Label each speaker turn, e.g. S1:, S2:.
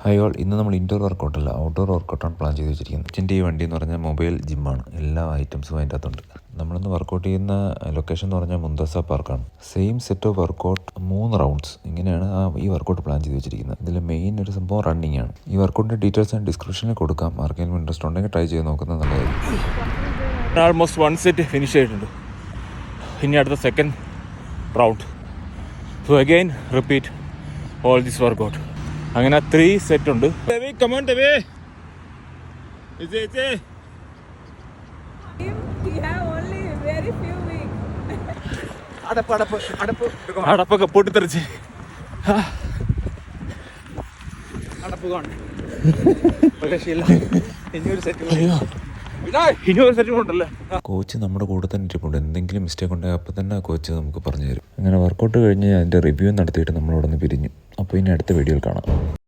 S1: Hi all, ഇന്ന് നമ്മൾ indoor വർക്കൗട്ടല്ല outdoor വർക്കൗട്ടാണ് plan ചെയ്ത് വെച്ചിരിക്കുന്നത്. എൻ്റെ ഈ വണ്ടി എന്ന് പറഞ്ഞാൽ മൊബൈൽ ജിമ്മാണ്. എല്ലാ ഐറ്റംസും അതിൻ്റെ അകത്തുണ്ട്. നമ്മളിന്ന് വർക്കൗട്ട് ചെയ്യുന്ന ലൊക്കേഷൻ എന്ന് പറഞ്ഞാൽ മുന്തസ പാർക്കാണ്. Same set of workout 3 rounds ഇങ്ങനെയാണ് ഈ വർക്കൗട്ട് പ്ലാൻ ചെയ്ത് വെച്ചിരിക്കുന്നത്. ഇതിൽ മെയിൻ ഒരു സംഭവം റണ്ണിങ് ആണ്. ഈ വർക്കൗട്ടിൻ്റെ ഡീറ്റെയിൽസ് ഞാൻ ഡിസ്ക്രിപ്ഷനിൽ കൊടുക്കാം. ആർക്കെങ്കിലും ഇൻട്രസ്റ്റ് ഉണ്ടെങ്കിൽ ട്രൈ ചെയ്ത് നോക്കുന്നത് നല്ലതായിരിക്കും.
S2: ആൾമോസ്റ്റ് 1 സെറ്റ് ഫിനിഷ് ആയിട്ടുണ്ട്. ഇനി അടുത്ത second round. So again repeat all this workout. അങ്ങനെ 3 സെറ്റ് ഉണ്ട്. അടപ്പൊക്കെ പൊട്ടിത്തെറിച്ച് ഇനിയൊരു സെറ്റ് കൊണ്ടല്ലേ.
S1: കോച്ച് നമ്മുടെ കൂടെ തന്നെ ഇരിപ്പുണ്ട്. എന്തെങ്കിലും മിസ്റ്റേക്ക് ഉണ്ടെങ്കിൽ അപ്പോൾ തന്നെ കോച്ച് നമുക്ക് പറഞ്ഞു തരും. അങ്ങനെ വർക്കൗട്ട് കഴിഞ്ഞ് അതിൻ്റെ റിവ്യൂ നടത്തിയിട്ട് നമ്മളവിടെ നിന്ന് പിരിഞ്ഞു. അപ്പോൾ ഇനി അടുത്ത വീഡിയോയിൽ കാണാം.